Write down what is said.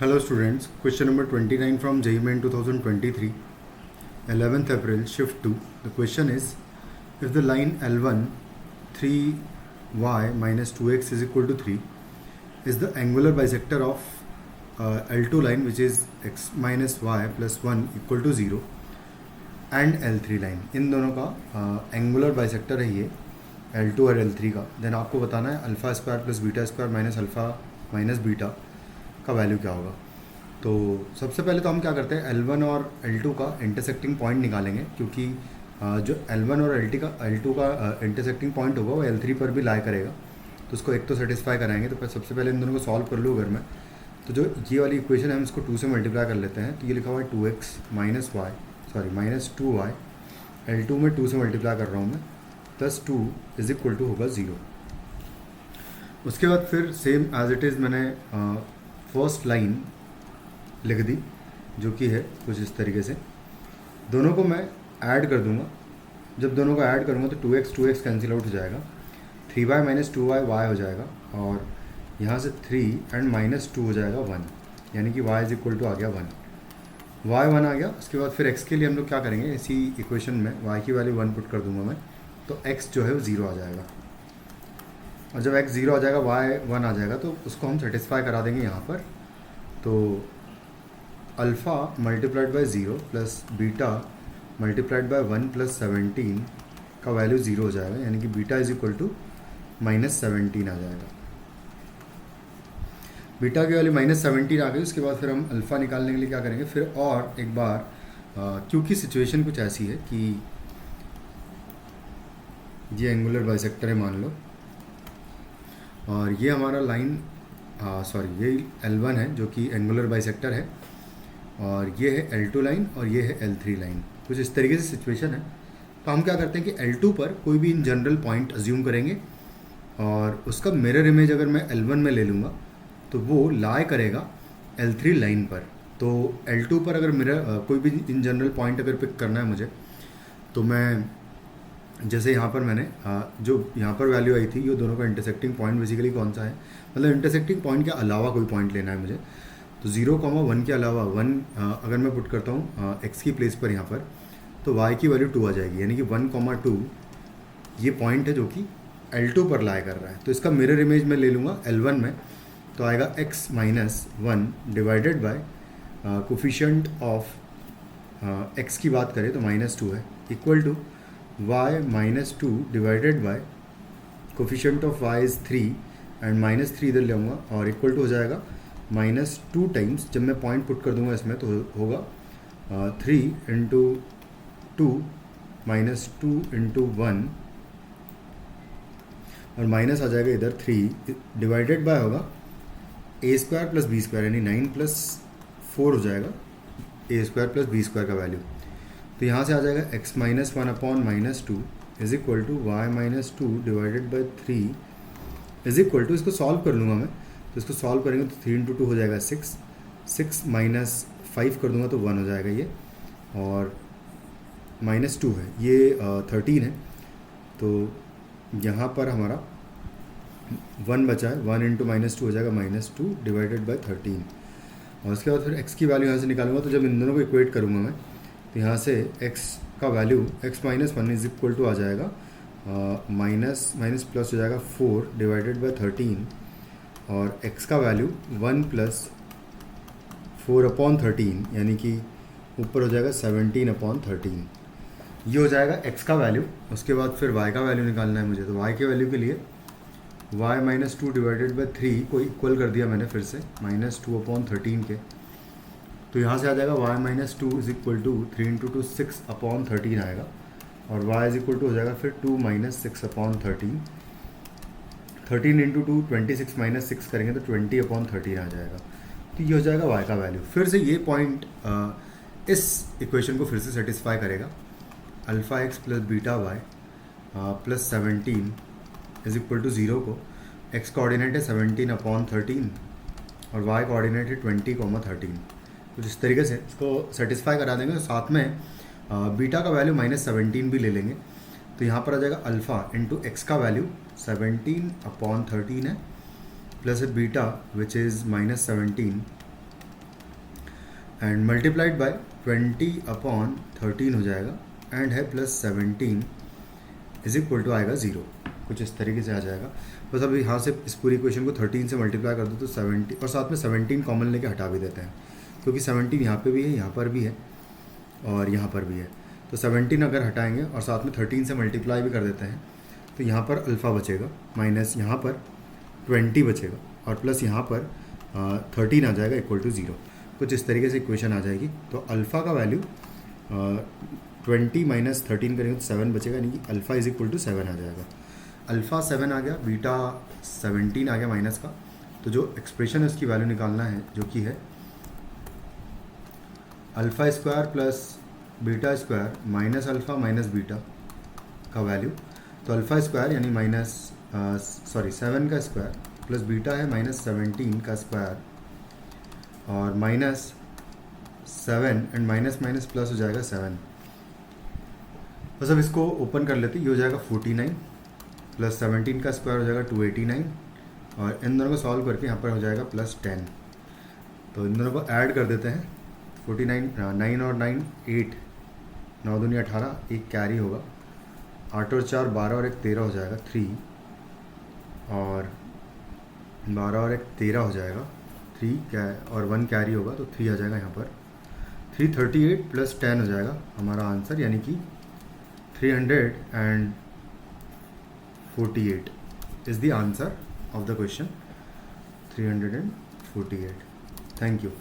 Hello students, question number 29 from JEE Main 2023, 11th April, shift 2. The question is, if the line L1 3y minus 2x is equal to 3 is the angular bisector of L2 line, which is x minus y plus 1 equal to 0, and L3 line, इन दोनों का angular bisector है ये L2 और L3 का. Then आपको बताना है alpha square plus beta square minus alpha minus beta का वैल्यू क्या होगा. तो सबसे पहले तो हम क्या करते हैं, L1 और L2 का इंटरसेक्टिंग पॉइंट निकालेंगे, क्योंकि जो L1 और L2 का इंटरसेक्टिंग पॉइंट होगा वो L3 पर भी लाई करेगा. तो उसको एक तो सेटिस्फाई कराएंगे. तो सबसे पहले इन दोनों को सॉल्व कर लूँ अगर मैं, तो जो ये वाली इक्वेशन है हम इसको 2 से मल्टीप्लाई कर लेते हैं. तो ये लिखा हुआ है 2x माइनस 2y, L2 में 2 से मल्टीप्लाई कर रहा हूँ मैं, प्लस 2 इज इक्वल टू होगा 0. उसके बाद फिर सेम एज इट इज़ मैंने फर्स्ट लाइन लिख दी, जो कि है कुछ इस तरीके से. दोनों को मैं ऐड कर दूंगा. जब दोनों को ऐड करूंगा तो 2x कैंसिल आउट हो जाएगा, 3y माइनस 2y y हो जाएगा, और यहाँ से 3 एंड माइनस 2 हो जाएगा 1, यानी कि y इज इक्वल टू आ गया 1. y 1 आ गया. उसके बाद फिर x के लिए हम लोग क्या करेंगे, इसी इक्वेशन में y की वैल्यू 1 पुट कर दूंगा मैं, तो x जो है वो 0 आ जाएगा. और जब x 0 आ जाएगा y 1 आ जाएगा, तो उसको हम सेटिस्फाई करा देंगे यहाँ पर. तो alpha multiplied by 0 plus beta multiplied by 1 plus 17 का वैल्यू 0 हो जाएगा, यानी कि beta is equal to minus 17 आ जाएगा. बीटा की वैल्यू माइनस 17 आ गई. उसके बाद फिर हम अल्फ़ा निकालने के लिए क्या करेंगे, फिर और एक बार क्योंकि सिचुएशन कुछ ऐसी है कि ये एंगुलर बाइसेक्टर है मान लो, और ये हमारा लाइन ये L1 है जो कि एंगुलर बाइसेक्टर है, और ये है L2 लाइन और ये है L3 लाइन. कुछ इस तरीके से सिचुएशन है. तो हम क्या करते हैं कि L2 पर कोई भी इन जनरल पॉइंट अज्यूम करेंगे, और उसका मिरर इमेज अगर मैं L1 में ले लूँगा तो वो लाई करेगा L3 लाइन पर. तो L2 पर अगर मिरर कोई भी इन जनरल पॉइंट अगर पिक करना है मुझे, तो मैं जैसे यहाँ पर मैंने जो यहाँ पर वैल्यू आई थी, ये दोनों का इंटरसेक्टिंग पॉइंट बेसिकली कौन सा है, मतलब इंटरसेक्टिंग पॉइंट के अलावा कोई पॉइंट लेना है मुझे. तो 0,1 के अलावा 1 अगर मैं पुट करता हूँ x की प्लेस पर यहाँ पर, तो y की वैल्यू 2 आ जाएगी, यानी कि 1,2 ये पॉइंट है जो कि L2 पर लाई कर रहा है. तो इसका मिरर इमेज मैं ले लूँगा L1 में, तो आएगा x minus 1 divided by coefficient of x की बात करें तो -2 है, equal to y minus 2 divided by coefficient of y is 3 and -3 इधर ले आऊँगा, और इक्वल टू हो जाएगा -2 टाइम्स. जब मैं पॉइंट पुट कर दूंगा इसमें तो होगा 3 इंटू 2 माइनस 2 इंटू 1, और माइनस आ जाएगा इधर 3 डिवाइडेड बाय होगा a square plus b square, यानी 9 प्लस 4 हो जाएगा a square plus b square का वैल्यू. तो यहाँ से आ जाएगा x minus 1 upon -2 is equal to y minus 2 divided by 3 is equal to, इसको सॉल्व कर लूँगा मैं. तो इसको सॉल्व करेंगे तो 3 इंटू 2 हो जाएगा 6 माइनस 5 कर दूंगा तो 1 हो जाएगा ये, और -2 है ये 13 है. तो यहाँ पर हमारा 1 बचा है, 1 इंटू -2 हो जाएगा -2 डिवाइडेड बाय 13. और उसके बाद फिर x की वैल्यू यहाँ से निकालूंगा. तो जब इन दोनों को इक्वेट करूँगा मैं, तो यहाँ से x का value x minus 1 is equal to आ जाएगा माइनस प्लस हो जाएगा 4 डिवाइडेड बाय 13, और x का वैल्यू 1 प्लस 4 अपॉन 13, यानी कि ऊपर हो जाएगा 17 अपॉन 13. ये हो जाएगा x का वैल्यू. उसके बाद फिर y का वैल्यू निकालना है मुझे. तो y के वैल्यू के लिए y माइनस 2 डिवाइडेड बाई 3 को इक्वल कर दिया मैंने फिर से -2 अपॉन 13 के. तो यहाँ से आ जाएगा y minus 2 is equal to 3 into 2 6 upon 13 आएगा, और y इज इक्वल टू हो जाएगा फिर 2 माइनस 6 अपॉन 13. 13 इंटू 2 26 माइनस 6 करेंगे तो 20 अपॉन 13 आ जाएगा. तो ये हो जाएगा y का वैल्यू. फिर से ये पॉइंट इस इक्वेशन को फिर से सेटिस्फाई करेगा. Alpha x plus beta y plus 17 is equal to 0 को x कोऑर्डिनेट है 17 अपॉन 13 और y कोऑर्डिनेट है 20,13. कुछ इस तरीके से इसको सेटिस्फाई करा देंगे. साथ में बीटा का वैल्यू -17 भी ले लेंगे. तो यहाँ पर आ जाएगा अल्फ़ा इंटू एक्स का वैल्यू 17 अपॉन 13 है, plus beta which is -17 and multiplied by 20/13 हो जाएगा एंड है प्लस 17 इज इक्वल टू आएगा 0। कुछ इस तरीके से आ जाएगा। बस अब यहाँ से इस पूरी इक्वेशन को 13 से मल्टीप्लाई कर दो तो 70 और साथ में 17 कॉमन लेके हटा भी देते हैं, क्योंकि 17 यहाँ पे भी है, यहाँ पर भी है और यहाँ पर भी है। तो 17 अगर हटाएंगे और साथ में 13 से मल्टीप्लाई भी कर देते हैं तो यहाँ पर अल्फ़ा बचेगा, माइनस यहाँ पर 20 बचेगा और प्लस यहाँ पर 13 आ जाएगा इक्वल टू 0। कुछ इस तरीके से इक्वेशन आ जाएगी। तो अल्फ़ा का वैल्यू 20 माइनस 13 करेंगे तो 7 बचेगा, यानी कि अल्फ़ा इज इक्वल टू 7 आ जाएगा। अल्फ़ा 7 आ गया, बीटा 17 आ गया माइनस का। तो जो एक्सप्रेशन है उसकी वैल्यू निकालना है, जो कि है alpha square plus beta square minus alpha minus beta का वैल्यू। तो अल्फ़ा स्क्वायर यानी माइनस 7 का स्क्वायर प्लस बीटा है माइनस 17 का स्क्वायर और minus 7 and minus minus plus हो जाएगा 7। बस अब इसको ओपन कर लेते, ये हो जाएगा 49 प्लस 17 का स्क्वायर हो जाएगा 289 और इन दोनों को सॉल्व करके यहाँ पर हो जाएगा प्लस 10। तो इन दोनों को ऐड कर देते हैं। 49 9 और 9 8, 9 दूनी 18, एक कैरी होगा, 8 और 4 12 और 1 13 हो जाएगा 3 और 12 और 1 13 हो जाएगा 3 और 1 कैरी होगा तो 3 आ जाएगा यहाँ पर। 338 प्लस 10 हो जाएगा हमारा आंसर, यानी कि 348 is the answer of the question 348. Thank you.